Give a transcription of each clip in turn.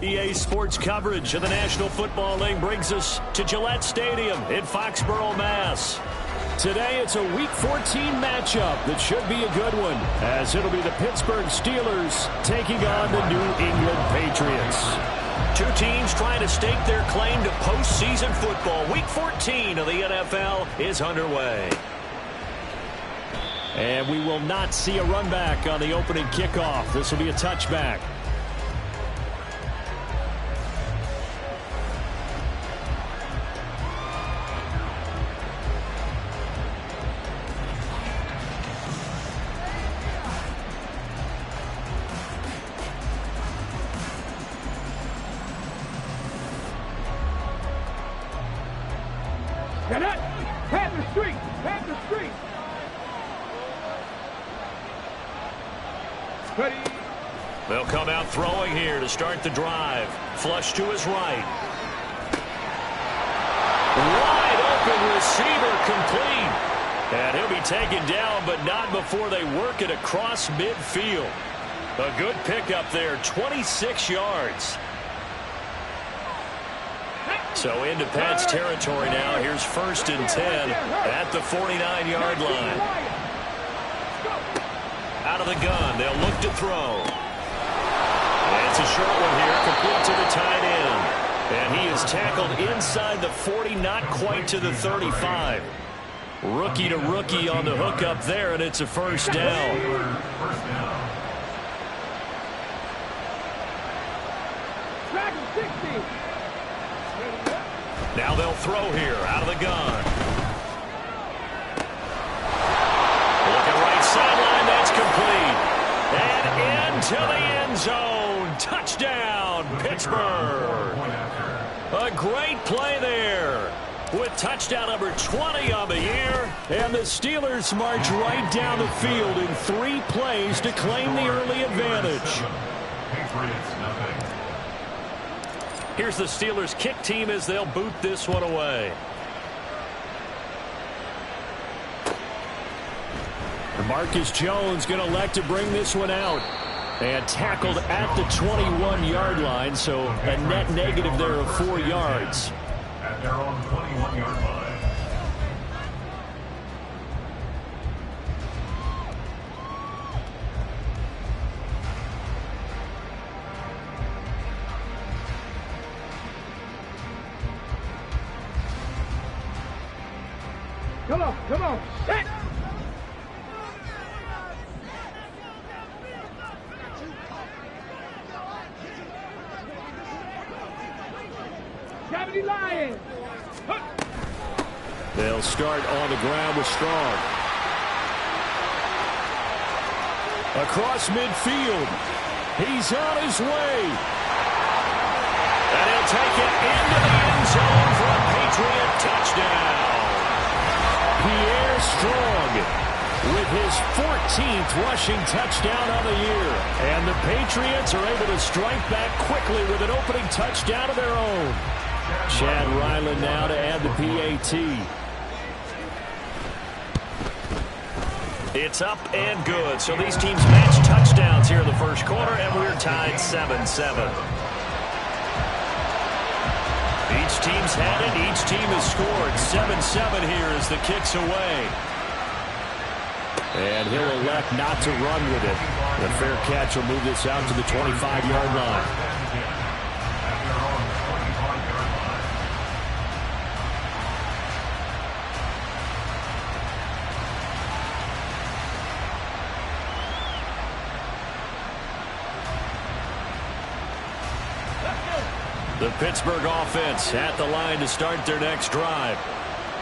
EA Sports coverage of the National Football League brings us to Gillette Stadium in Foxborough, Mass. Today it's a Week 14 matchup that should be a good one, as it'll be the Pittsburgh Steelers taking on the New England Patriots. Two teams trying to stake their claim to postseason football. Week 14 of the NFL is underway. And we will not see a run back on the opening kickoff. This will be a touchback. They'll come out throwing here to start the drive. Flush to his right. Wide open receiver complete. And he'll be taken down, but not before they work it across midfield. A good pickup there, 26 yards. So into Pats territory now. Here's 1st and 10 at the 49-yard line. Out of the gun, they'll look to throw. It's a short one here, complete to the tight end. And he is tackled inside the 40, not quite to the 35. Rookie to rookie on the hook up there, and it's a first down. Now they'll throw here, out of the gun. Looking right sideline, that's complete. And into the end zone. Touchdown, Pittsburgh. A great play there with touchdown number 20 on the year. And the Steelers march right down the field in 3 plays to claim the early advantage. Here's the Steelers kick team as they'll boot this one away. Marcus Jones going to elect to bring this one out. And tackled at the 21-yard line, so a net negative there of 4 yards. At their own 21-yard line. Come on, set! Lions. They'll start on the ground with Strong. Across midfield. He's on his way. And he'll take it into the end zone for a Patriot touchdown. Pierre Strong with his 14th rushing touchdown on the year. And the Patriots are able to strike back quickly with an opening touchdown of their own. Chad Ryland now to add the PAT. It's up and good. So these teams match touchdowns here in the first quarter, and we're tied 7-7. Each team's had it. Each team has scored. 7-7 here as the kick's away. And he'll elect not to run with it. The fair catch will move this out to the 25-yard line. The Pittsburgh offense at the line to start their next drive.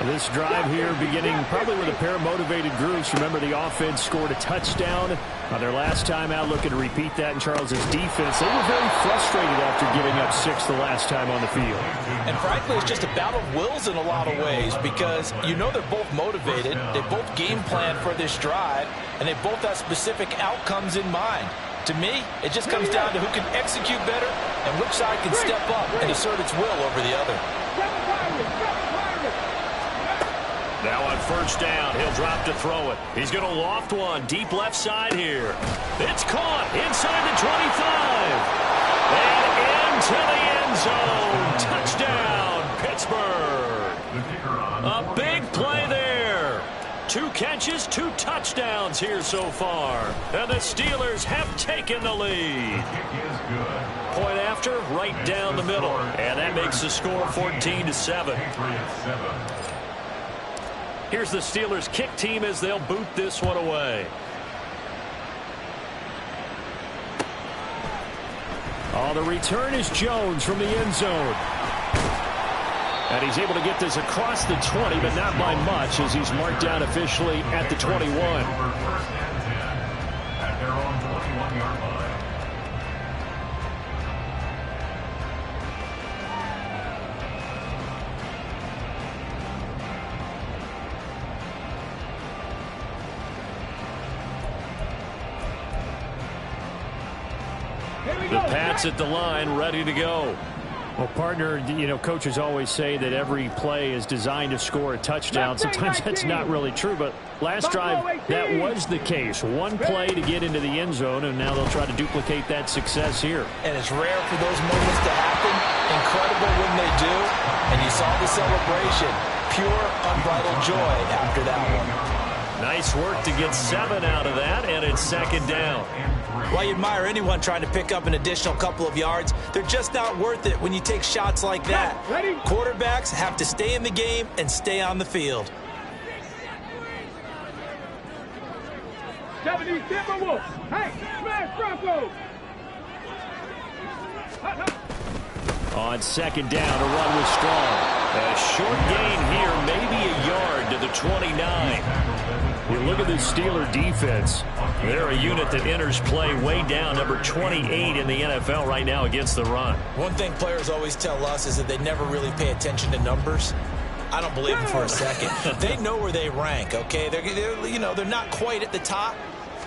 And this drive here beginning probably with a pair of motivated groups. Remember, the offense scored a touchdown on their last time out, looking to repeat that in Charles's defense. They were very frustrated after giving up 6 the last time on the field. And frankly, it's just a battle of wills in a lot of ways, because you know they're both motivated. They both game plan for this drive, and they both have specific outcomes in mind. To me, it just comes down to who can execute better and which side can step up and assert its will over the other. Now on first down, he'll drop to throw it. He's going to loft one deep left side here. It's caught inside the 25. And into the end zone. Touchdown, Pittsburgh. A big play there. 2 catches, 2 touchdowns here so far. And the Steelers have taken the lead. Point after, right down the middle. And that makes the score 14-7. Here's the Steelers kick team as they'll boot this one away. Oh, the return is Jones from the end zone. And he's able to get this across the 20, but not by much as he's marked down officially at the 21. At their own 21-yard line. The Pats at the line, ready to go. Well, partner, you know, coaches always say that every play is designed to score a touchdown. Sometimes that's not really true, but last drive, that was the case. One play to get into the end zone, and now they'll try to duplicate that success here. And it's rare for those moments to happen. Incredible when they do. And you saw the celebration. Pure, unbridled joy after that one. Nice work to get 7 out of that, and it's second down. Well, you admire anyone trying to pick up an additional couple of yards. They're just not worth it when you take shots like that. Quarterbacks have to stay in the game and stay on the field. 70 Timberwolves. Hey, smash Broncos. On second down, a run with Strong. A short gain here, maybe a yard to the 29. You look at the Steeler defense. They're a unit that enters play way down, number 28 in the NFL right now against the run. One thing players always tell us is that they never really pay attention to numbers. I don't believe them for a second. They know where they rank, okay? They're not quite at the top,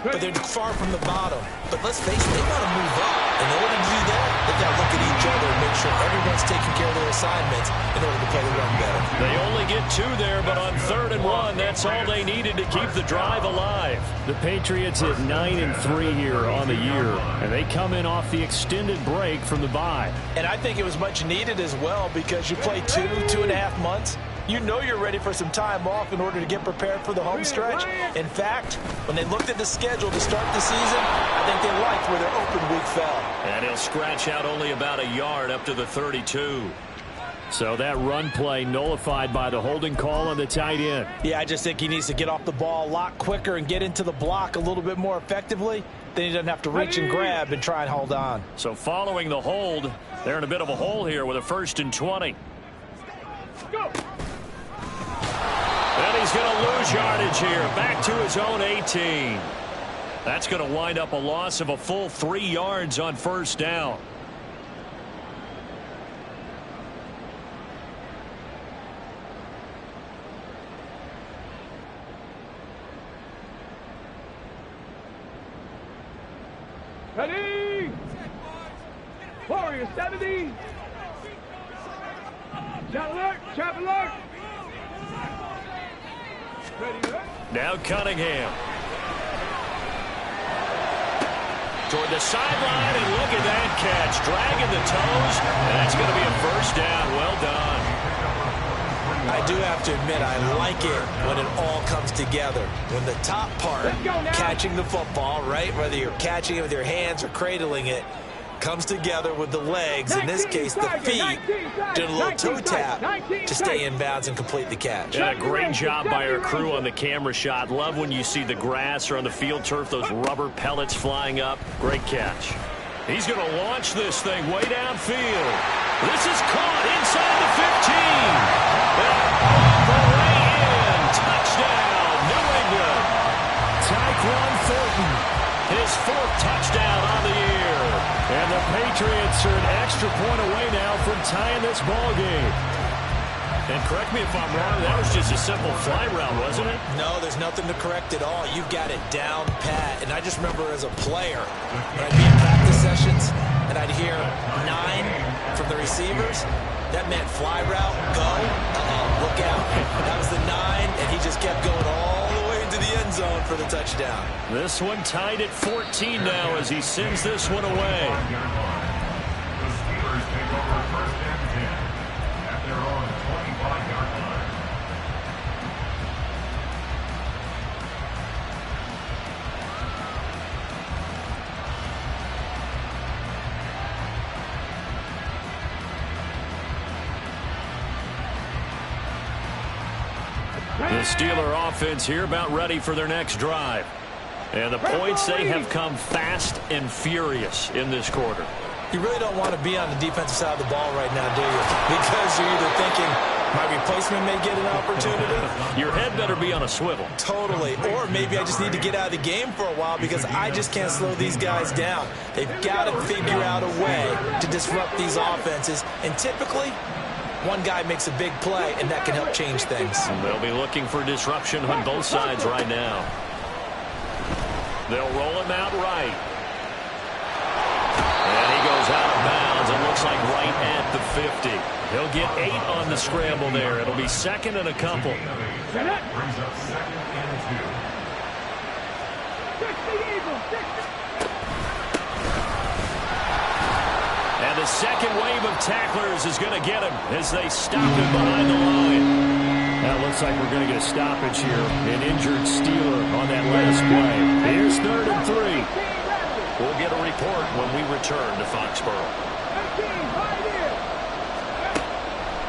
but they're far from the bottom. But let's face it, they've got to move up. In order to do that, they've got to look at each other and make sure everyone's taking care of their assignments in order to play the run better. They only get 2 there, but on 3rd and 1, that's all they needed to keep the drive alive. The Patriots at 9-3 here on the year, and they come in off the extended break from the bye. And I think it was much needed as well because you play 2.5 months. You know you're ready for some time off in order to get prepared for the home stretch. In fact, when they looked at the schedule to start the season, I think they liked where their open week fell. And he'll scratch out only about a yard up to the 32. So that run play nullified by the holding call on the tight end. Yeah, I just think he needs to get off the ball a lot quicker and get into the block a little bit more effectively. Then he doesn't have to reach and grab and try and hold on. So following the hold, they're in a bit of a hole here with a 1st and 20. Go. And he's going to lose yardage here, back to his own 18. That's going to wind up a loss of a full 3 yards on 1st down. Ready. Warriors 70. Shot alert. Trap alert. Now Cunningham. Toward the sideline, and look at that catch. Dragging the toes, and that's going to be a 1st down. Well done. I do have to admit, I like it when it all comes together. When the top part, catching the football, right, whether you're catching it with your hands or cradling it, comes together with the legs, in this case the feet, doing a little toe tap to stay in bounds and complete the catch. Yeah, great job by our crew on the camera shot. Love when you see the grass or on the field turf, those rubber pellets flying up. Great catch. He's going to launch this thing way downfield. This is caught inside the 15. All the way in. Touchdown, New England. Tyquan Thornton, his 4th touchdown on the year. And the Patriots are an extra point away now from tying this ball game. And correct me if I'm wrong, that was just a simple fly route, wasn't it? No, there's nothing to correct at all. You've got it down pat. And I just remember as a player, when I'd be in practice sessions and I'd hear 9 from the receivers, that meant fly route, go, look out. That was the 9, and he just kept going all the way into the end zone for the touchdown. This one tied at 14 now as he sends this one away. The Steelers The Steeler offense here about ready for their next drive. And the points, they have come fast and furious in this quarter. You really don't want to be on the defensive side of the ball right now, do you? Because you're either thinking, my replacement may get an opportunity. Your head better be on a swivel. Totally. Or maybe I just need to get out of the game for a while because I just can't slow these guys down. They've got to figure out a way to disrupt these offenses. And typically, one guy makes a big play, and that can help change things. And they'll be looking for disruption on both sides right now. They'll roll him out right. And he goes out of bounds. It looks like right at the 50. He'll get 8 on the scramble there. It'll be second and a couple. Brings up second and 2. And the second wave of tacklers is going to get him as they stop him behind the line. That looks like we're going to get a stoppage here. An injured Steeler on that last play. Here's 3rd and 3. We'll get a report when we return to Foxborough.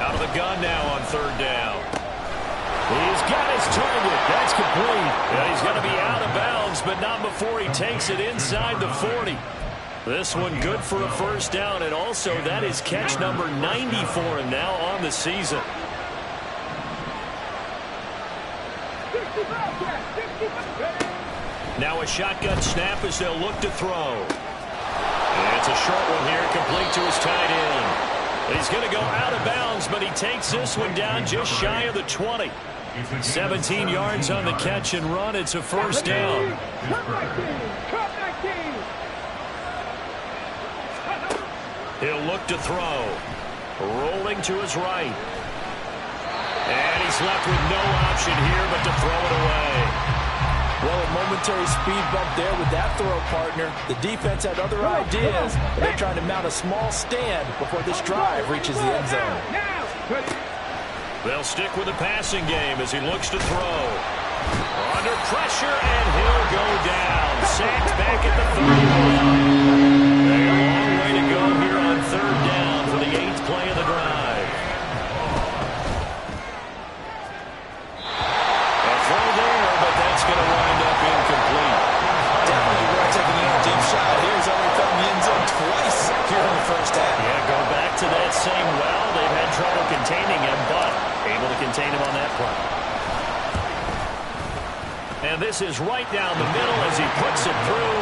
Out of the gun now on 3rd down. He's got his target. That's complete. And he's going to be out of bounds, but not before he takes it inside the 40. This one good for a first down, and also that is catch number 90 for him now on the season. Now a shotgun snap as they'll look to throw. And it's a short one here, complete to his tight end. He's going to go out of bounds, but he takes this one down just shy of the 20. 17 yards on the catch and run. It's a first down. He'll look to throw. Rolling to his right. And he's left with no option here but to throw it away. Well, a momentary speed bump there with that throw, partner. The defense had other ideas. They're trying to mount a small stand before this drive reaches the end zone. They'll stick with the passing game as he looks to throw. Under pressure, and he'll go down. Sacked back at the 31. A long way to go here on 3rd down for the 8th play of the drive. A throw there, but that's going to wind up incomplete. Definitely worth taking a deep shot here. He's only found the end zone twice here in the first half. Yeah, go back to that same well. They've had trouble containing him, but able to contain him on that play. And this is right down the middle as he puts it through.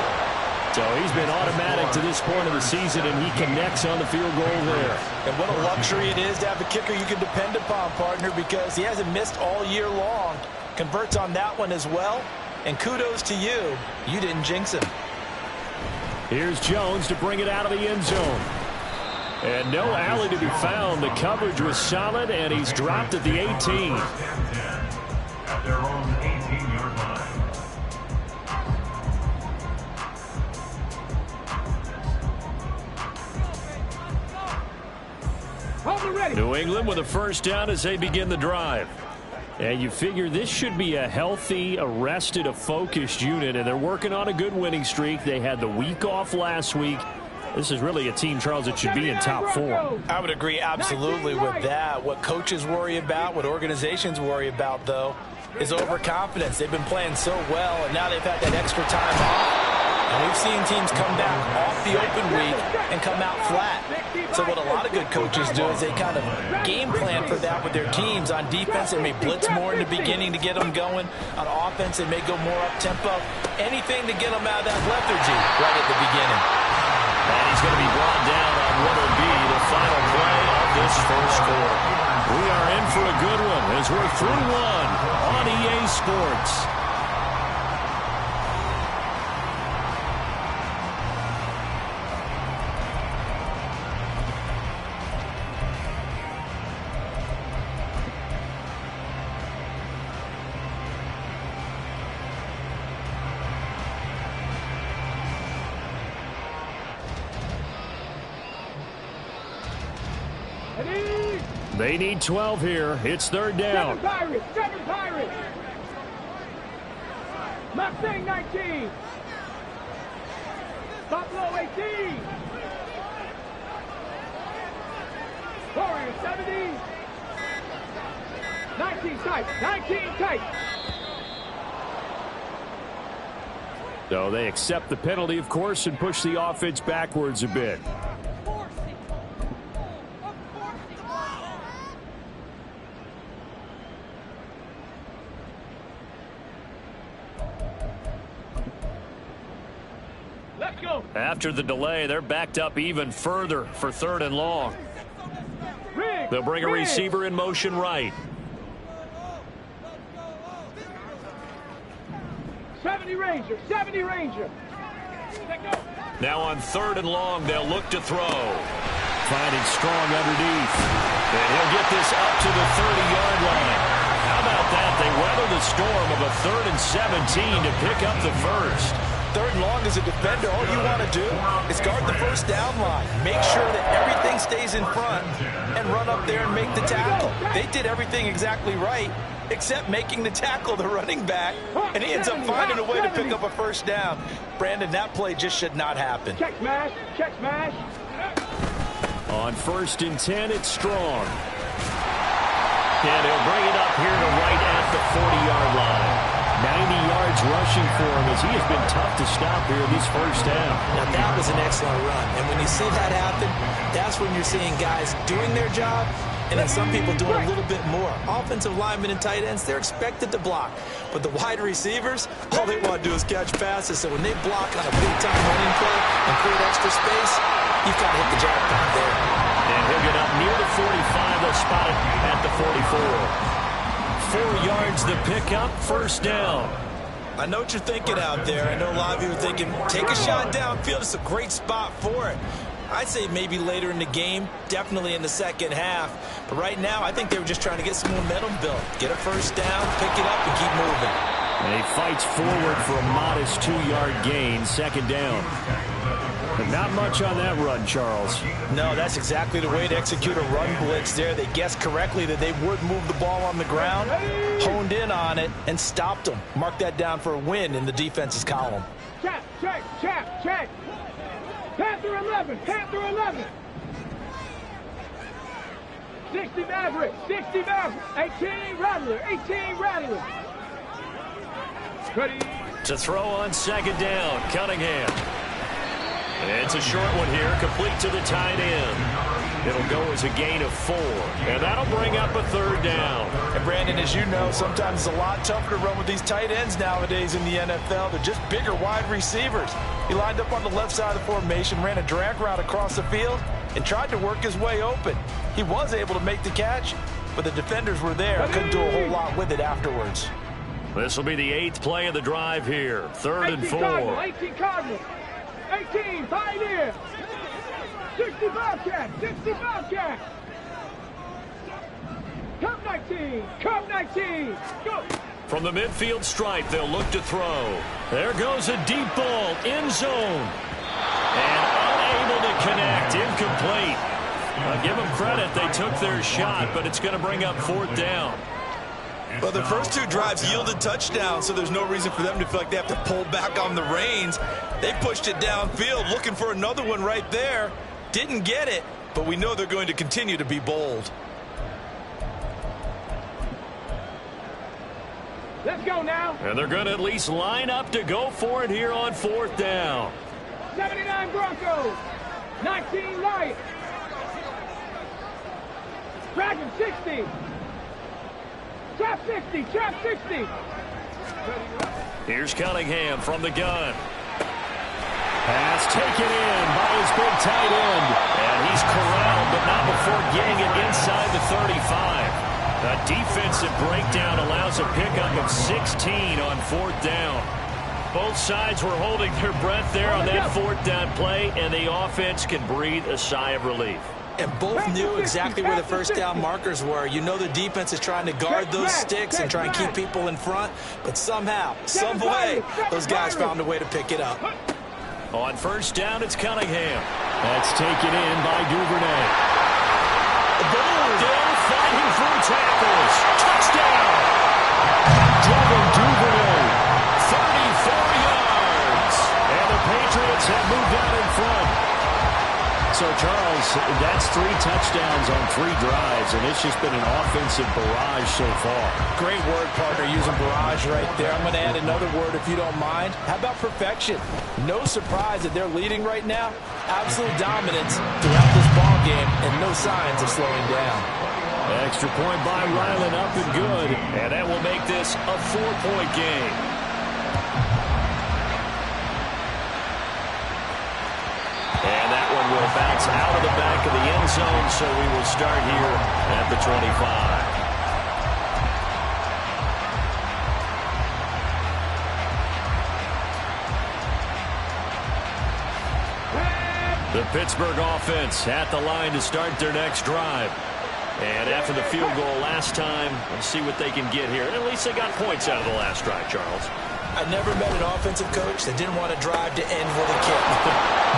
So he's been automatic to this point of the season, and he connects on the field goal there. And what a luxury it is to have a kicker you can depend upon, partner, because he hasn't missed all year long. Converts on that one as well. And kudos to you. You didn't jinx him. Here's Jones to bring it out of the end zone. And no alley to be found. The coverage was solid, and he's dropped at the 18. First and 10 at their own 18-yard line. New England with a first down as they begin the drive. And you figure this should be a healthy, a rested, a focused unit, and they're working on a good winning streak. They had the week off last week. This is really a team, Charles, that should be in top form. I would agree absolutely with that. What coaches worry about, what organizations worry about, though, is overconfidence. They've been playing so well, and now they've had that extra time off. And we've seen teams come back off the open week and come out flat. So what a lot of good coaches do is they kind of game plan for that with their teams. On defense, they may blitz more in the beginning to get them going. On offense, they may go more up-tempo. Anything to get them out of that lethargy right at the beginning. And he's going to be brought down on what will be the final play of this first quarter. We are in for a good one as we're through one on EA Sports. They need 12 here. It's 3rd down. 7 Pirates. Mustang 19. Buffalo 18. Warriors 70. 19 tight. 19 tight. So they accept the penalty, of course, and push the offense backwards a bit. Let's go. After the delay, they're backed up even further for 3rd and long. Rig. They'll bring a Rig. receiver in motion right. 70 Ranger. 70 Ranger. Now on 3rd and long, they'll look to throw. Finding Strong underneath. And he'll get this up to the 30-yard line. How about that? They weather the storm of a 3rd and 17 to pick up the first. 3rd and long as a defender, all you want to do is guard the first down line. Make sure that everything stays in front and run up there and make the tackle. They did everything exactly right, except making the tackle the running back, and he ends up finding a way to pick up a first down. Brandon, that play just should not happen. Check smash. Check smash. On 1st and 10, it's Strong. And he'll bring it up here to right at the 40-yard line. 90 yards rushing for him as he has been tough to stop here in this first half. Now, that was an excellent run. And when you see that happen, that's when you're seeing guys doing their job and then some people doing a little bit more. Offensive linemen and tight ends, they're expected to block. But the wide receivers, all they want to do is catch passes. So when they block on a big-time running play and create extra space, you've got to hit the jackpot there. And he'll get up near the 45. They'll spot it at the 44. 4 yards the pickup, 1st down. I know what you're thinking out there. I know a lot of you are thinking, take a shot downfield. It's a great spot for it. I'd say maybe later in the game, definitely in the second half. But right now, I think they were just trying to get some momentum built. Get a first down, pick it up, and keep moving. And he fights forward for a modest 2-yard gain, 2nd down. But not much on that run, Charles. No, that's exactly the way to execute a run blitz there. They guessed correctly that they would move the ball on the ground, honed in on it, and stopped them. Mark that down for a win in the defense's column. Check. Check. Check. Check. Panther 11. Panther 11. 60 Maverick. 60 Maverick. 18 Rattler. 18 Rattler. Ready. To throw on 2nd down, Cunningham. It's a short one here, complete to the tight end. It'll go as a gain of 4, and that'll bring up a 3rd down. And Brandon, as you know, sometimes it's a lot tougher to run with these tight ends nowadays in the NFL. They're just bigger wide receivers. He lined up on the left side of the formation, ran a drag route across the field, and tried to work his way open. He was able to make the catch, but the defenders were there. Couldn't do a whole lot with it afterwards. This will be the 8th play of the drive here, 3rd and 4. Cardinal, 18 Cardinal. 18 Pioneer. 60 Bobcat. 60 Bobcat. Cup 19. Cup 19. Go. From the midfield stripe, they'll look to throw. There goes a deep ball, end zone. And unable to connect, incomplete. I'll give them credit, they took their shot, but it's going to bring up 4th down. Well, the first 2 drives yielded touchdowns, so there's no reason for them to feel like they have to pull back on the reins. They pushed it downfield, looking for another one right there. Didn't get it, but we know they're going to continue to be bold. Let's go now. And they're going to at least line up to go for it here on 4th down. 79 Broncos. 19 Lions. Dragon 60. Trap 60. Trap 60. Here's Cunningham from the gun. Pass taken in by his big tight end. And he's corralled, but not before getting it inside the 35. A defensive breakdown allows a pickup of 16 on 4th down. Both sides were holding their breath there on that 4th down play, and the offense can breathe a sigh of relief. And both knew exactly where the first down markers were. You know the defense is trying to guard those sticks and try and keep people in front. But somehow, some way, those guys found a way to pick it up. On 1st down, it's Cunningham. That's taken in by Duvernay. Still fighting through tackles. Touchdown! Devin Duvernay, 34 yards. And the Patriots have moved out in front. So, Charles, that's 3 touchdowns on 3 drives, and it's just been an offensive barrage so far. Great word, partner, using barrage right there. I'm going to add another word if you don't mind. How about perfection? No surprise that they're leading right now. Absolute dominance throughout this ball game and no signs of slowing down. Extra point by Ryland, up and good. And that will make this a 4-point game. And that one will bounce out of the back of the end zone, so we will start here at the 25. The Pittsburgh offense at the line to start their next drive. And after the field goal last time, let's see what they can get here. At least they got points out of the last drive, Charles. I never met an offensive coach that didn't want to drive to end with a kick.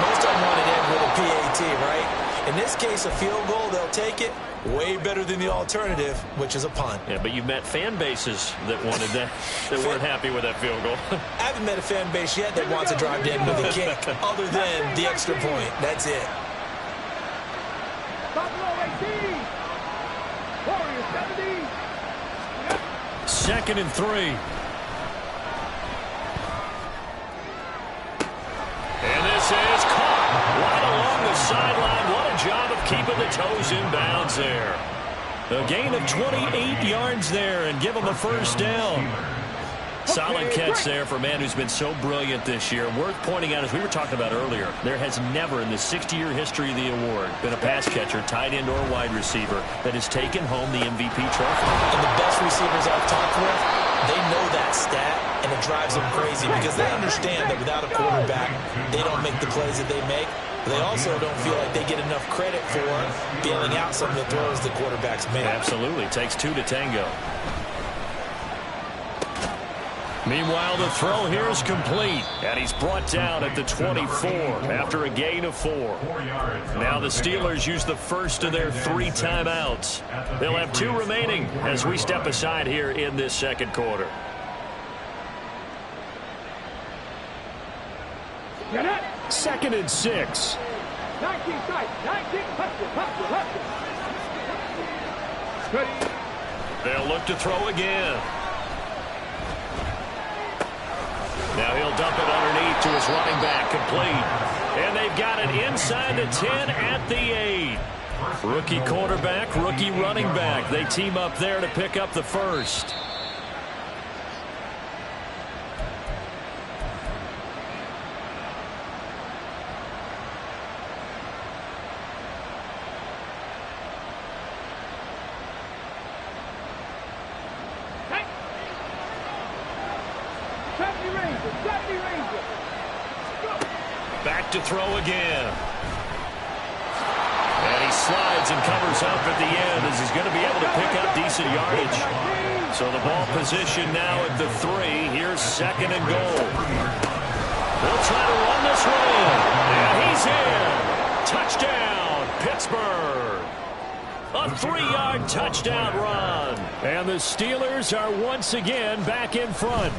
Most of them want to end with a PAT, right? In this case, a field goal, they'll take it. Way better than the alternative, which is a punt. Yeah, but you've met fan bases that wanted that, that weren't happy with that field goal. I haven't met a fan base yet that wants to drive to end with a kick, other than the extra point. That's it. Buffalo 18. Warriors 2nd70. and 3. And this is caught right along the sideline. What a job of keeping the toes in bounds there. A gain of 28 yards there and give them a first down. Solid catch there for a man who's been so brilliant this year. Worth pointing out, as we were talking about earlier, there has never in the 60-year history of the award been a pass catcher, tight end, or wide receiver that has taken home the MVP trophy. And the best receivers I've talked with, they know that stat, and it drives them crazy because they understand that without a quarterback, they don't make the plays that they make. But they also don't feel like they get enough credit for bailing out some of the throws the quarterbacks make. Absolutely. Takes 2 to tango. Meanwhile, the throw here is complete, and he's brought down at the 24 after a gain of 4. Now the Steelers use the first of their 3 timeouts. They'll have 2 remaining as we step aside here in this second quarter. Get it. 2nd and 6. 19 tight. 19. Hustle. Ready. They'll look to throw again. Now he'll dump it underneath to his running back, complete. And they've got it inside the 10 at the 8. Rookie quarterback, rookie running back. They team up there to pick up the first. Back to throw again. And he slides and covers up at the end as he's going to be able to pick up decent yardage. So the ball position now at the 3. Here's 2nd and goal. They'll try to run this one in. And he's in. Touchdown, Pittsburgh. A 3-yard touchdown run. And the Steelers are once again back in front.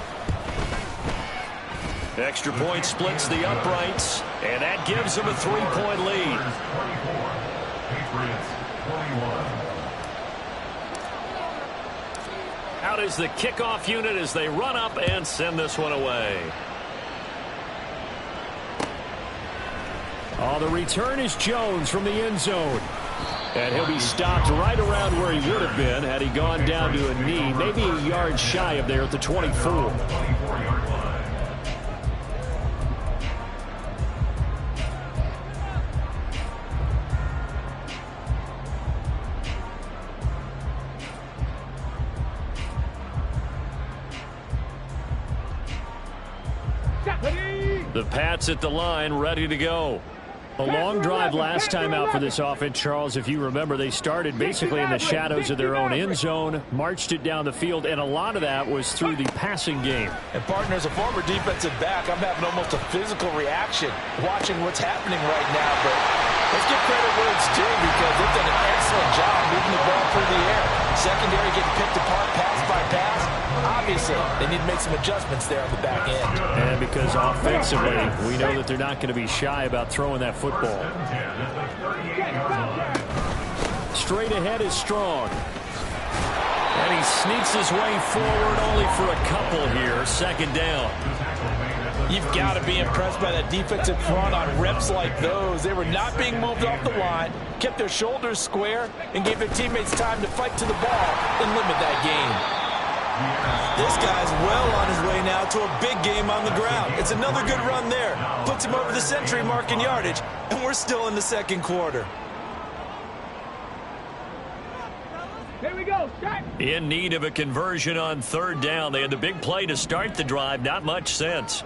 Extra point splits the uprights, and that gives them a 3-point lead. Out is the kickoff unit as they run up and send this one away. Oh, the return is Jones from the end zone. And he'll be stopped right around where he would have been had he gone down to a knee, maybe a yard shy of there at the 24. The Pats at the line, ready to go. A long drive last time out for this offense, Charles. If you remember, they started basically in the shadows of their own end zone, marched it down the field, and a lot of that was through the passing game. And, partner, as a former defensive back, I'm having almost a physical reaction watching what's happening right now. But let's give credit where it's due because they've done an excellent job moving the ball through the air. Secondary getting picked apart pass by pass. Obviously, they need to make some adjustments there on the back end. And because offensively, we know that they're not going to be shy about throwing that football. Straight ahead is Strong. And he sneaks his way forward only for a couple here. Second down. You've got to be impressed by that defensive front on reps like those. They were not being moved off the line, kept their shoulders square, and gave their teammates time to fight to the ball and limit that gain. This guy's well on his way now to a big game on the ground. It's another good run there. Puts him over the century mark in yardage, and we're still in the second quarter. Here we go. Start. In need of a conversion on third down. They had the big play to start the drive. Not much sense.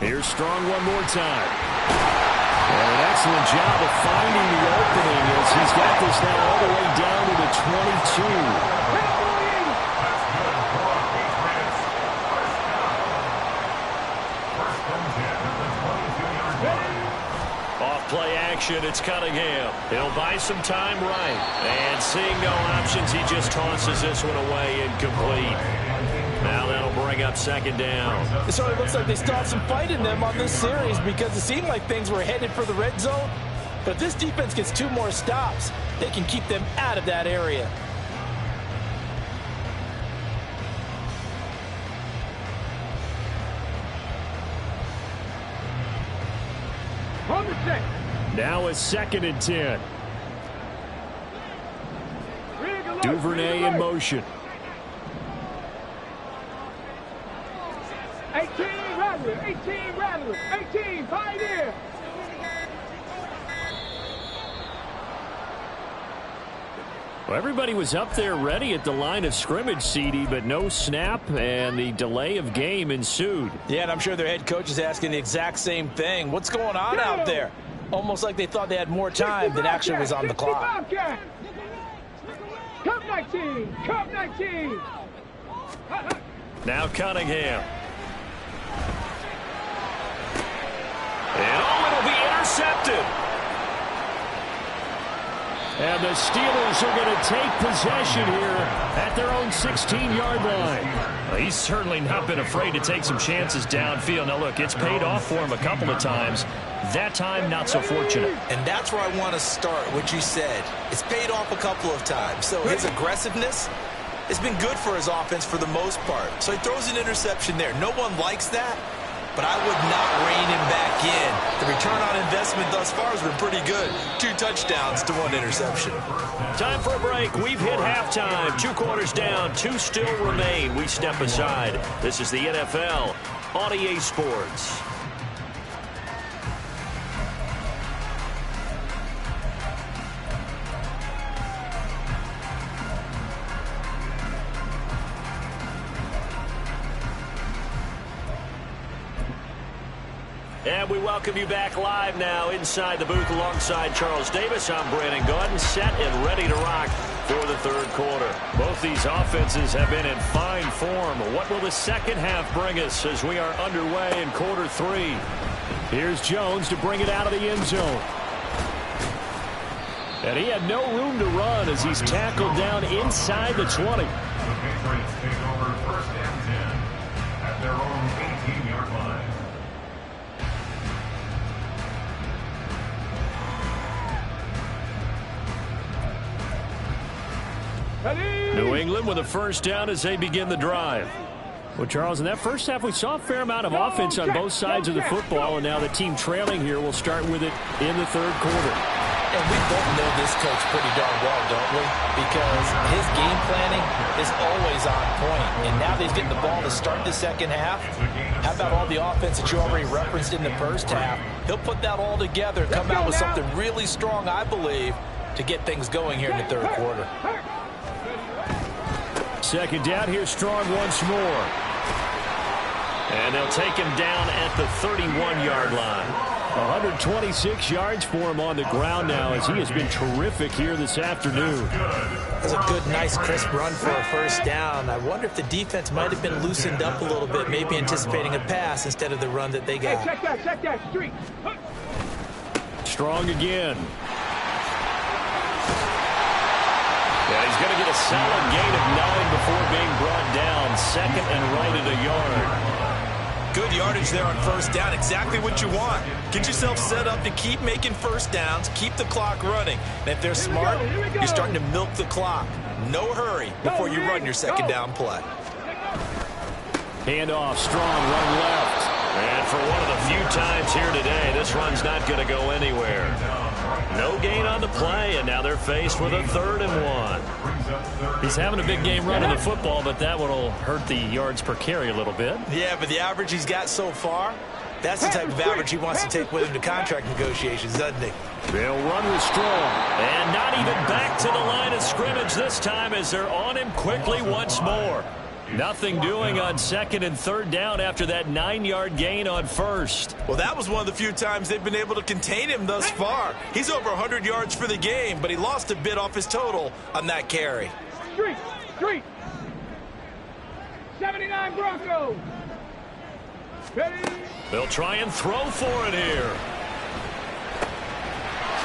Here's Strong one more time. And an excellent job of finding the opening as he's got this now all the way down to the 22. Play action, it's Cunningham. He'll buy some time right. And seeing no options, he just tosses this one away incomplete. Now that'll bring up second down. It certainly looks like they still have some fight in them on this series because it seemed like things were headed for the red zone. But if this defense gets 2 more stops, they can keep them out of that area. Now it's 2nd and 10. Duvernay in motion. 18 Rattler, 18 Rattler, 18 Pioneer. Well, everybody was up there ready at the line of scrimmage, CD, but no snap, and the delay of game ensued. Yeah, and I'm sure their head coach is asking the exact same thing. What's going on out there? Almost like they thought they had more time than actually was on the clock. Cup 19, Cup 19. Now Cunningham. And it'll be intercepted. And the Steelers are going to take possession here at their own 16-yard line. Well, he's certainly not been afraid to take some chances downfield. Now, look, it's paid off for him a couple of times. That time, not so fortunate. And that's where I want to start, what you said. It's paid off a couple of times. So his aggressiveness has been good for his offense for the most part. So he throws an interception there. No one likes that, but I would not rein him back in. The return on investment thus far has been pretty good. 2 touchdowns to 1 interception. Time for a break. We've hit halftime. 2 quarters down. 2 still remain. We step aside. This is the NFL on EA Sports. And we welcome you back live now inside the booth alongside Charles Davis. I'm Brandon Gaudin, set and ready to rock for the third quarter. Both these offenses have been in fine form. What will the second half bring us as we are underway in quarter 3? Here's Jones to bring it out of the end zone. And he had no room to run as he's tackled down inside the 20. The Patriots take over 1st and 10 at their own 18-yard line. New England with a first down as they begin the drive. Well, Charles, in that first half, we saw a fair amount of offense on both sides of the football, and now the team trailing here will start with it in the third quarter. And we both know this coach pretty darn well, don't we? Because his game planning is always on point. And now that he's getting the ball to start the second half, how about all the offense that you already referenced in the first half? He'll put that all together, come out with something really strong, I believe, to get things going here in the third quarter. Second down, here's Strong once more. And they'll take him down at the 31-yard line. 126 yards for him on the ground now as he has been terrific here this afternoon. That's a good, nice, crisp run for a first down. I wonder if the defense might have been loosened up a little bit, maybe anticipating a pass instead of the run that they got. Hey, check that, street. Strong again. Yeah, he's going to get a a solid gain of 9 before being brought down. Second and right at a yard. Good yardage there on first down. Exactly what you want. Get yourself set up to keep making first downs, keep the clock running. And if they're smart, you're starting to milk the clock. No hurry before you run your second down play. Handoff, Strong, run left. And for one of the few times here today, this run's not going to go anywhere. No gain on the play, and now they're faced with a 3rd and 1. He's having a big game running the football, but that one will hurt the yards per carry a little bit. Yeah, but the average he's got so far, that's the type of average he wants to take with him to contract negotiations, doesn't he? They'll run with Strong. And not even back to the line of scrimmage this time as they're on him quickly once more. Nothing doing on 2nd and 3rd down after that 9-yard gain on 1st. Well, that was one of the few times they've been able to contain him thus far. He's over 100 yards for the game, but he lost a bit off his total on that carry. Street. 79 Broncos. Ready? They'll try and throw for it here.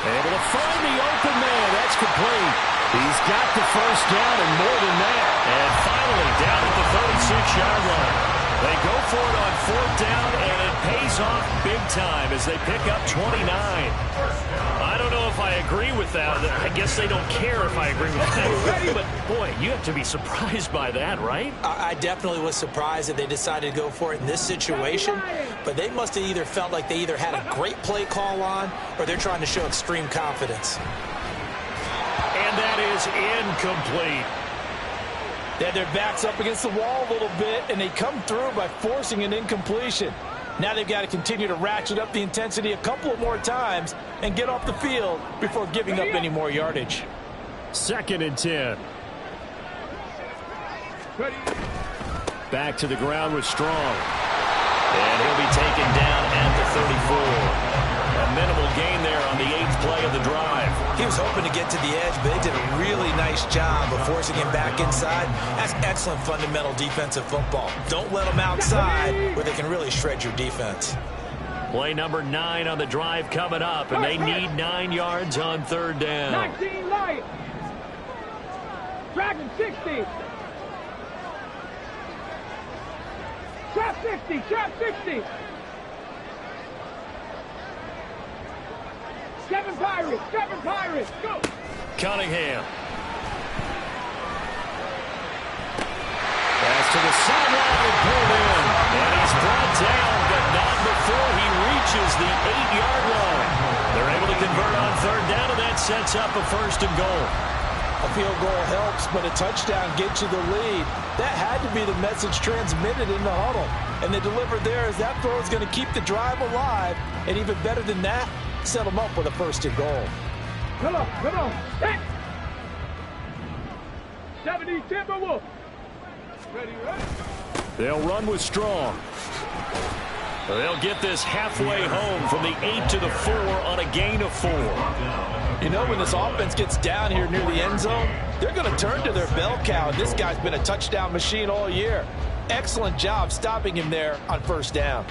Able to find the open man. That's complete. He's got the first down and more than that. And finally down at the 36-yard line. They go for it on 4th down, and it pays off big time as they pick up 29. I don't know if I agree with that. I guess they don't care if I agree with that. But, boy, you have to be surprised by that, right? I definitely was surprised that they decided to go for it in this situation. But they must have either felt like they either had a great play call on or they're trying to show extreme confidence. And that is incomplete. They had their backs up against the wall a little bit, and they come through by forcing an incompletion. Now they've got to continue to ratchet up the intensity a couple of more times and get off the field before giving up any more yardage. 2nd and 10. Back to the ground with Strong. And he'll be taken down at the 34. A minimal gain there on the 8th play of the drive. He was hoping to get to the edge, but they did a really nice job of forcing him back inside. That's excellent fundamental defensive football. Don't let them outside where they can really shred your defense. Play number 9 on the drive coming up, and they need 9 yards on 3rd down. 19 Lions. Dragon 60. Trap 60. 7 Pirates, go! Cunningham. Pass to the sideline and pulled in. And he's brought down, but not before he reaches the 8-yard line. They're able to convert on 3rd down, and that sets up a 1st and goal. A field goal helps, but a touchdown gets you the lead. That had to be the message transmitted in the huddle. And they delivered there as that throw is going to keep the drive alive. And even better than that, set them up with a 1st and goal. Come on. Hit. 70 Timberwolves. Ready. They'll run with Strong. They'll get this halfway home from the 8 to the 4 on a gain of 4. You know, when this offense gets down here near the end zone, they're going to turn to their bell cow. This guy's been a touchdown machine all year. Excellent job stopping him there on 1st down.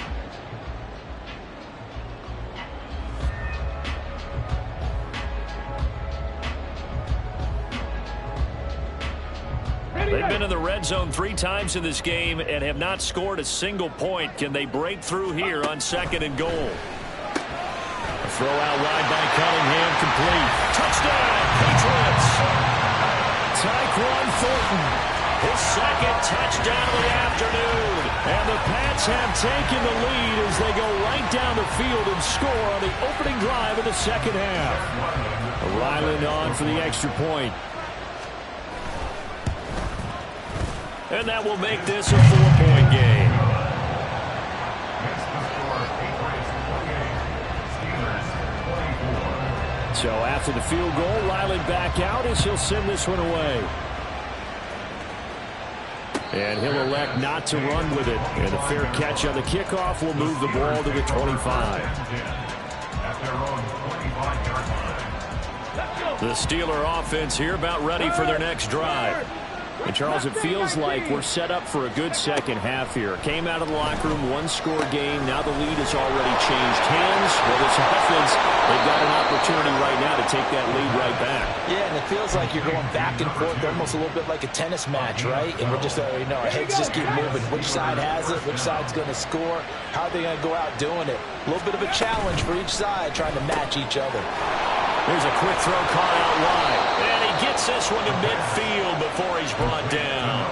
They've been in the red zone 3 times in this game and have not scored a single point. Can they break through here on 2nd and goal? A throw out wide by Cunningham, complete. Touchdown, Patriots! Tyquan Thornton, his 2nd touchdown of the afternoon. And the Pats have taken the lead as they go right down the field and score on the opening drive of the 2nd half. Ryland on for the extra point. And that will make this a 4-point game. So after the field goal, Ryland back out as he'll send this one away. And he'll elect not to run with it. And a fair catch on the kickoff will move the ball to the 25. The Steeler offense here about ready for their next drive. And, Charles, it feels like we're set up for a good second half here. Came out of the locker room, one-score game. Now the lead has already changed hands. Well, this offense, they've got an opportunity right now to take that lead right back. Yeah, and it feels like you're going back and forth, almost a little bit like a tennis match, right? And we're just already know our heads just keep moving. Which side has it? Which side's going to score? How are they going to go out doing it? A little bit of a challenge for each side, trying to match each other. There's a quick throw caught out wide. And he gets this one to midfield before he's brought down.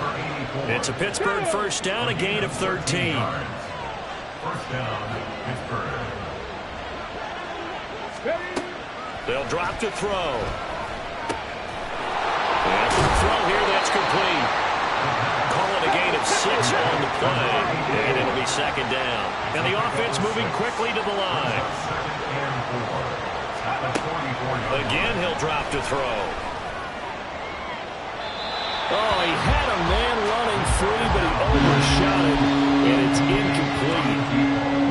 It's a Pittsburgh first down, a gain of 13. First down, Pittsburgh. They'll drop to throw. After the throw here, that's complete. Call it a gain of 6 on the play. And it'll be second down. And the offense moving quickly to the line. Again, he'll drop to throw. Oh, he had a man running free, but he overshot it, and it's incomplete.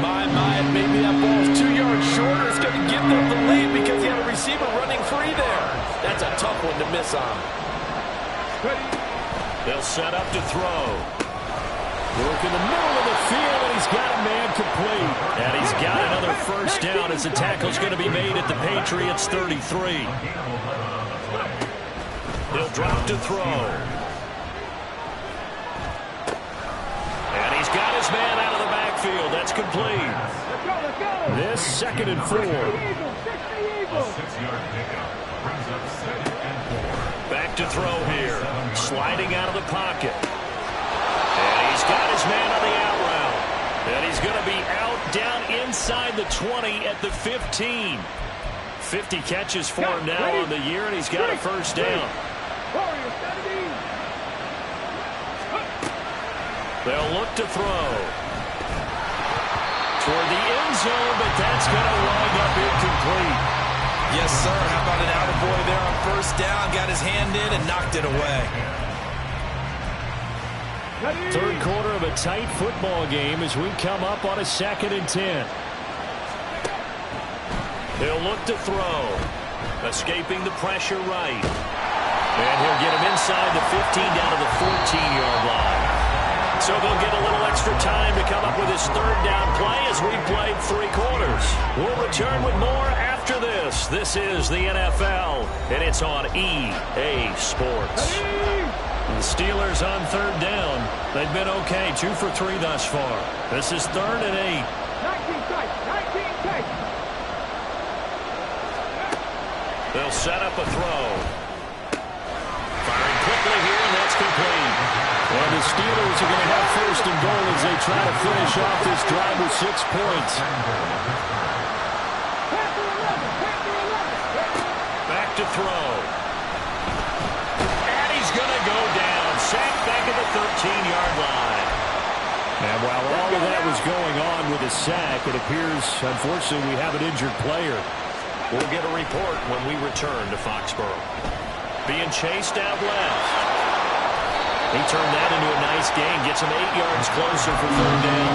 My, maybe that ball's 2 yards shorter. It's going to give them the lead because he had a receiver running free there. That's a tough one to miss on. They'll set up to throw. Work in the middle of the field, and he's got a man complete. And he's got another first down as the tackle's going to be made at the Patriots' 33. He'll drop to throw. And he's got his man out of the backfield. That's complete. This 2nd and 4. A 6-yard pickup brings up 2nd and 4. Back to throw here. Sliding out of the pocket. And he's got his man on the out route. And he's going to be out down inside the 20 at the 15. 50 catches for him now on the year, and he's got a first down. They'll look to throw. Toward the end zone, but that's going to wind up incomplete. Yes, sir. How about an attaboy there on first down? Got his hand in and knocked it away. Third quarter of a tight football game as we come up on a 2nd and 10. They'll look to throw. Escaping the pressure right. And he'll get him inside the 15 down to the 14-yard line. So they'll get a little extra time to come up with his third down play as we've played 3 quarters. We'll return with more after this. This is the NFL, and it's on EA Sports. The Steelers on third down. They've been okay, 2 for 3 thus far. This is 3rd and 8. 19 take. They'll set up a throw. Firing quickly here, and that's complete. And the Steelers are going to have first and goal as they try to finish off this drive with 6 points. Back to throw. And he's going to go down. Sacked back at the 13-yard line. And while all of that was going on with a sack, it appears, unfortunately, we have an injured player. We'll get a report when we return to Foxborough. Being chased out left. He turned that into a nice gain. Gets him 8 yards closer for third down.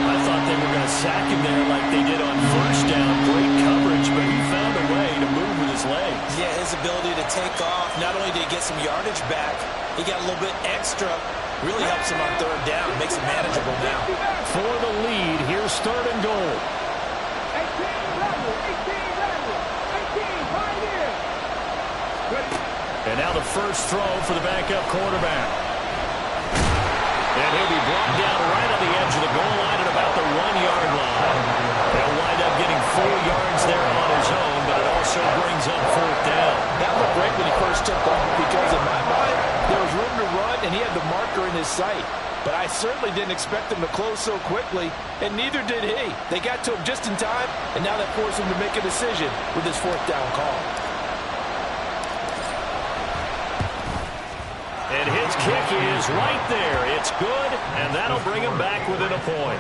I thought they were going to sack him there like they did on first down. Great coverage, but he found a way to move with his legs. Yeah, his ability to take off. Not only did he get some yardage back, he got a little bit extra. Really helps him on third down. Makes it manageable now. For the lead, here's 3rd and goal. 18, And now the first throw for the backup quarterback. And he'll be brought down right on the edge of the goal line at about the 1-yard line. He'll wind up getting 4 yards there on his own, but it also brings up 4th down. That looked great when he first took off because in my mind, there was room to run and he had the marker in his sight. But I certainly didn't expect him to close so quickly, and neither did he. They got to him just in time, and now that forced him to make a decision with his 4th down call. And his kick is right there. It's good, and that'll bring him back within a point.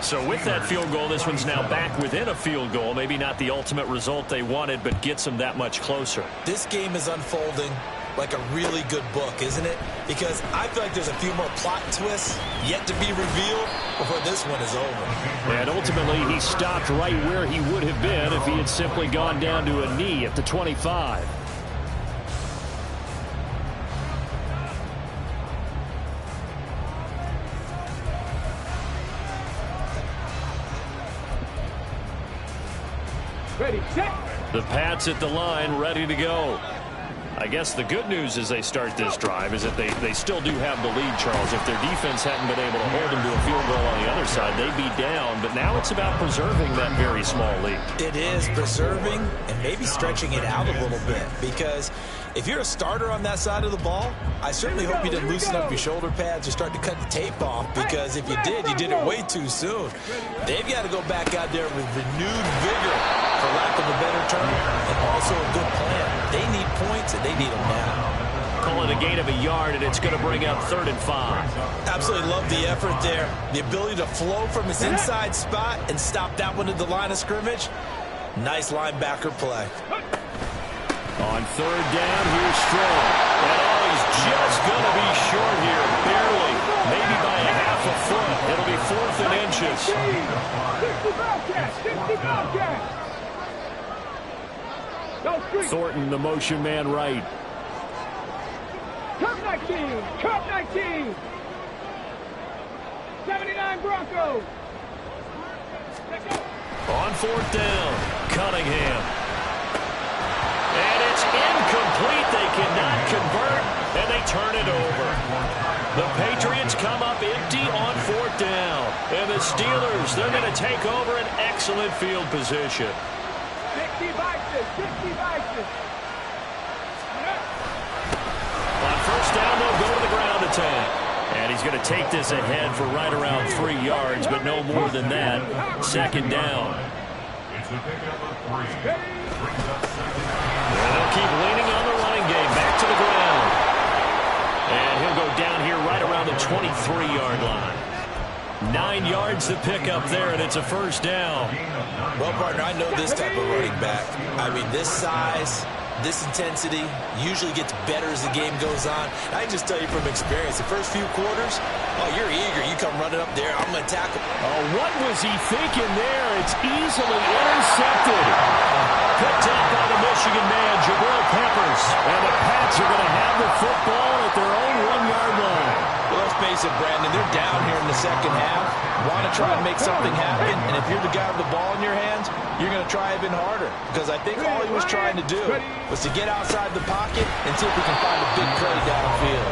So with that field goal, this one's now back within a field goal. Maybe not the ultimate result they wanted, but gets them that much closer. This game is unfolding like a really good book, isn't it? Because I feel like there's a few more plot twists yet to be revealed before this one is over. And ultimately, he stopped right where he would have been if he had simply gone down to a knee at the 25. Ready, set. The Pats at the line, ready to go. I guess the good news as they start this drive is that they still do have the lead, Charles. If their defense hadn't been able to hold them to a field goal on the other side, they'd be down. But now it's about preserving that very small lead. It is preserving and maybe stretching it out a little bit, because if you're a starter on that side of the ball, I certainly hope you didn't loosen up your shoulder pads or start to cut the tape off, because if you did it way too soon. They've got to go back out there with renewed vigor, for lack of a better term, and also a good plan. They need points, and they need them now. Call it a gain of a yard, and it's going to bring up 3rd and 5. Absolutely love the effort there. The ability to flow from his inside spot and stop that one at the line of scrimmage. Nice linebacker play. On 3rd down, here's Strong. And he's just going to be short here, barely, maybe by a half a foot. It'll be 4th and inches. 60 Bobcats, 60 Bobcats. Thornton, the motion man right. Cup 19, Cup 19. 79 Broncos. On 4th down, Cunningham. And it's incomplete. They cannot convert, and they turn it over. The Patriots come up empty on 4th down. And the Steelers, they're going to take over an excellent field position. 60 Vikings, 60 Vikings. On 1st down, they'll go to the ground attack. And he's going to take this ahead for right around 3 yards, but no more than that. 2nd down. It's a pickup of 3. And they'll keep leaning on the running game. Back to the ground. And he'll go down here right around the 23-yard line. 9 yards to pick up there, and it's a 1st down. Well, partner, I know this type of running back. I mean, this size, this intensity usually gets better as the game goes on. I can just tell you from experience, the first few quarters, oh, you're eager. You come running up there, I'm going to tackle. Oh, what was he thinking there? It's easily intercepted. Picked up by the Michigan man, Jabril Peppers. And the Pats are going to have the football at their own 1-yard line. Well, let's face it, Brandon, they're down here in the second half. Want to try and make something happen, and if you're the guy with the ball in your hands, you're going to try even harder, because I think all he was trying to do was to get outside the pocket and see if we can find a big play downfield.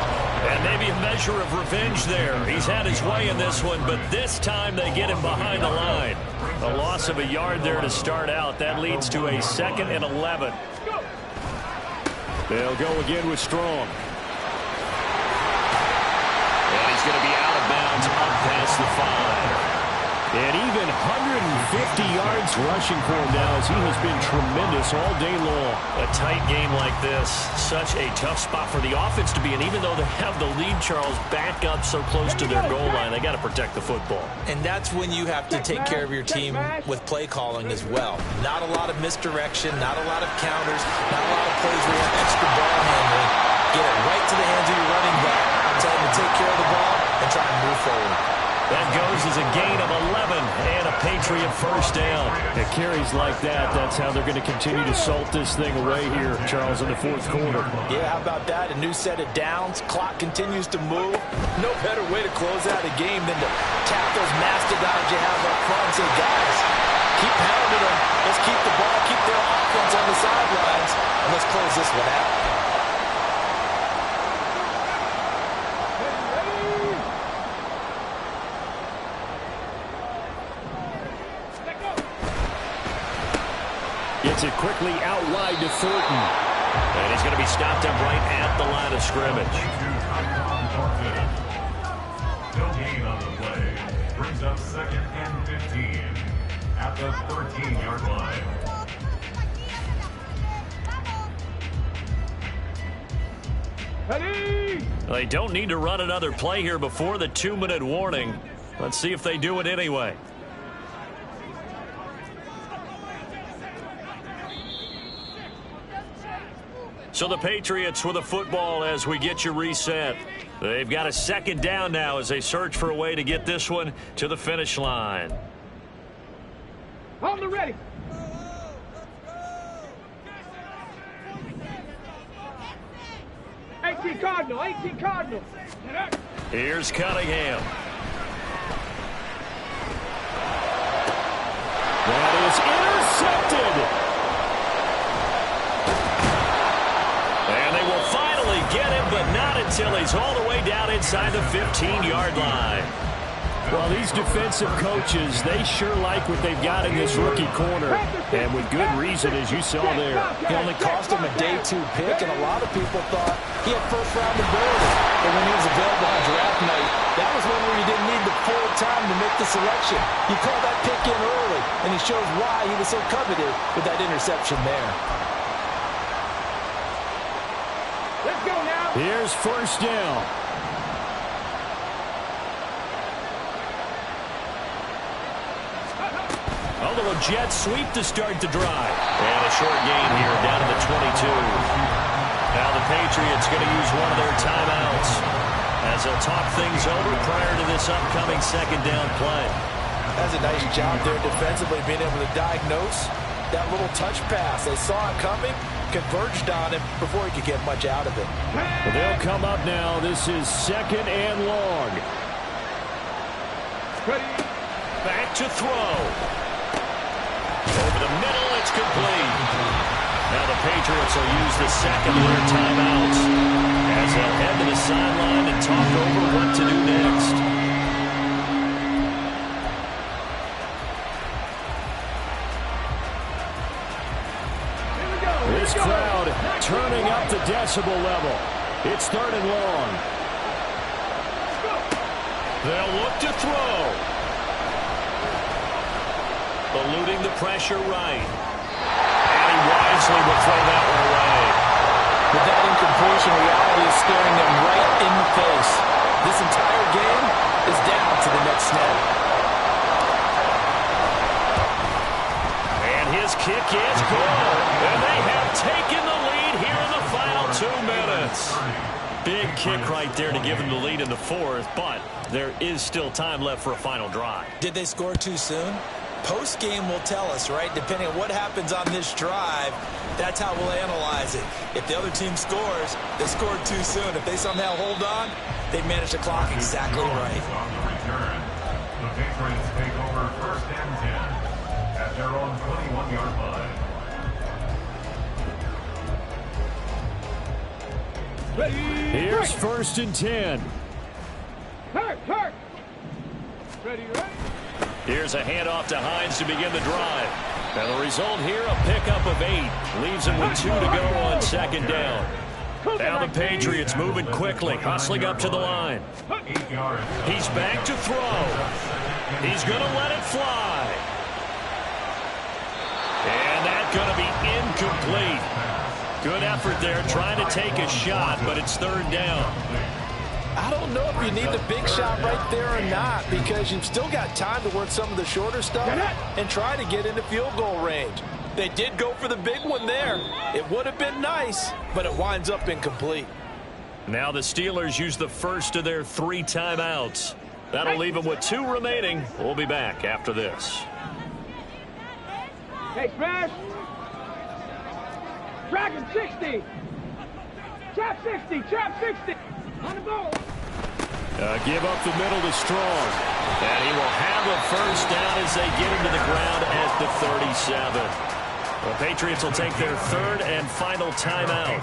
And maybe a measure of revenge there. He's had his way in this one, but this time they get him behind the line. A loss of a yard there to start out. That leads to a 2nd and 11. They'll go again with Strong. And he's going to be out of bounds up past the 5. And even 150 yards rushing for him now, as he has been tremendous all day long. A tight game like this, such a tough spot for the offense to be in. Even though they have the lead, Charles, back up so close to their goal line, they got to protect the football. And that's when you have to take care of your team with play calling as well. Not a lot of misdirection, not a lot of counters, not a lot of plays where you have extra ball handling. Get it right to the hands of your running back. Tell him to take care of the ball and try and move forward. That goes as a gain of 11 and a Patriot 1st down. It carries like that. That's how they're going to continue to salt this thing away here, Charles, in the 4th quarter. Yeah, how about that? A new set of downs. Clock continues to move. No better way to close out a game than to tap those mastodons you have up front and say, guys, keep pounding them. Let's keep the ball, keep their offense on the sidelines, and let's close this one out. Gets it quickly out wide to Thornton. And he's going to be stopped up right at the line of scrimmage. No gain on the play. Brings up 2nd and 15 at the 13-yard line. Ready? They don't need to run another play here before the 2-minute warning. Let's see if they do it anyway. So the Patriots with a football as we get you reset. They've got a 2nd down now as they search for a way to get this one to the finish line. On the ready. Cardinal, 18 Cardinal. Here's Cunningham. That is intercepted. until he's all the way down inside the 15-yard line. Well, these defensive coaches, they sure like what they've got in this rookie corner, and with good reason, as you saw there. He only cost him a day 2 pick, and a lot of people thought he had first-round ability. But when he was available on draft night, that was one where you didn't need the full time to make the selection. You call that pick in early, and he shows why he was so coveted with that interception there. Let's go now. Here's first down. A little jet sweep to start the drive. And a short gain here down to the 22. Now the Patriots going to use one of their timeouts as they'll talk things over prior to this upcoming second down play. That's a nice job there defensively, being able to diagnose that little touch pass. They saw it coming, converged on him before he could get much out of it. Well, they'll come up now. This is second and long. Ready. Back to throw. Over the middle, it's complete. Now the Patriots will use the second of their timeouts as they'll head to the sideline and talk over what to do next. This crowd turning up the decibel level. It's third and long. They'll look to throw. Eluding the pressure right. And he wisely will throw that one away. With that incompletion, reality is staring them right in the face. This entire game is down to the next snap. And his kick is good. And they have taken the lead here in the final 2 minutes. Big kick right there to give them the lead in the fourth, but there is still time left for a final drive. Did they score too soon? Post-game will tell us, right? Depending on what happens on this drive, that's how we'll analyze it. If the other team scores, they scored too soon. If they somehow hold on, they manage the clock exactly right. On the return, the Patriots take over first and 10 at their own 21-yard line. Here's first and 10. Hurt. Ready. Here's a handoff to Hines to begin the drive. And the result here, a pickup of 8. Leaves him with 2 to go on second down. Now the Patriots moving quickly, hustling up to the line. 8 yards. He's back to throw. He's going to let it fly. And that's going to be incomplete. Good effort there, trying to take a shot, but it's third down. I don't know if you need the big shot right there or not, because you've still got time to work some of the shorter stuff and try to get into field goal range. They did go for the big one there. It would have been nice, but it winds up incomplete. Now the Steelers use the first of their 3 timeouts. That'll leave them with 2 remaining. We'll be back after this. Hey, Smash. Dragon 60. Trap 60. On the ball. Give up the middle to Strong. And he will have a first down as they get him to the ground at the 37. The Patriots will take their 3rd and final timeout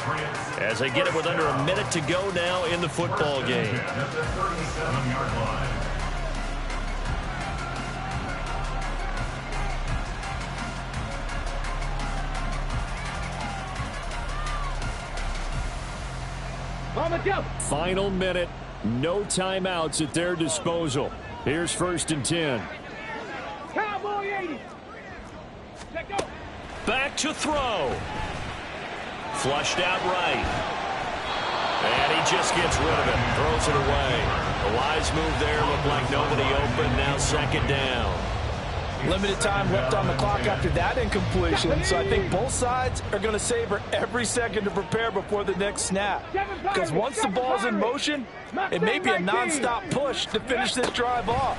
as they get it with under a minute to go now in the football game. At the 37-yard line. On the jump. Final minute. No timeouts at their disposal. Here's first and 10. Cowboy 80. Let go. Back to throw. Flushed out right. And he just gets rid of it. Throws it away. A wise move there. Looked like nobody open. Now second down. Limited time left on the clock after that incompletion, so I think both sides are going to savor every second to prepare before the next snap. Because once the ball's in motion, it may be a non-stop push to finish this drive off.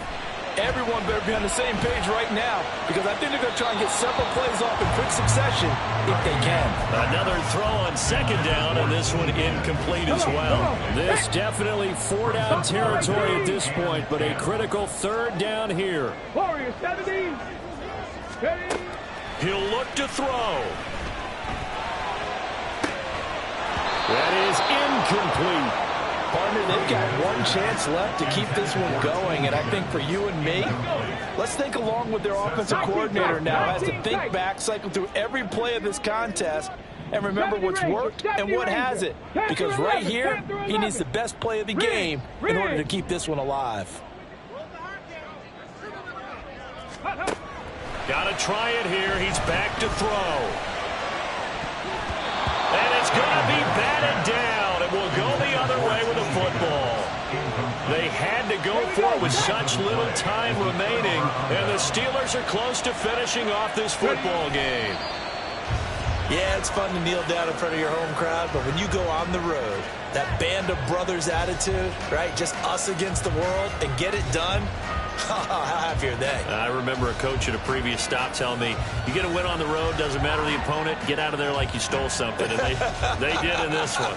Everyone better be on the same page right now, because I think they're going to try and get several plays off in quick succession if they can. Another throw on second down, and this one incomplete as well. This definitely 4-down territory at this point, but a critical 3rd down here. Warrior 70. Ready. He'll look to throw. That is incomplete. Partner, they've got one chance left to keep this one going, and I think for you and me, let's think along with their offensive coordinator now as to think back, cycle through every play of this contest, and remember what's worked and what hasn't. Because right here, he needs the best play of the game in order to keep this one alive. Got to try it here. He's back to throw. And it's going to be batted down. It will go the other way with the football. They had to go for it with such little time remaining, and the Steelers are close to finishing off this football game. Yeah, it's fun to kneel down in front of your home crowd, but when you go on the road, that band of brothers attitude, right, just us against the world, and get it done, how happy are they? I remember a coach at a previous stop telling me, you get a win on the road, doesn't matter the opponent, get out of there like you stole something, and they did in this one.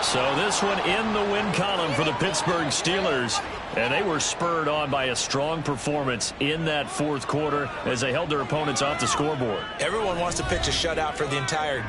So this one in the win column for the Pittsburgh Steelers. And they were spurred on by a strong performance in that fourth quarter as they held their opponents off the scoreboard. Everyone wants to pitch a shutout for the entire game.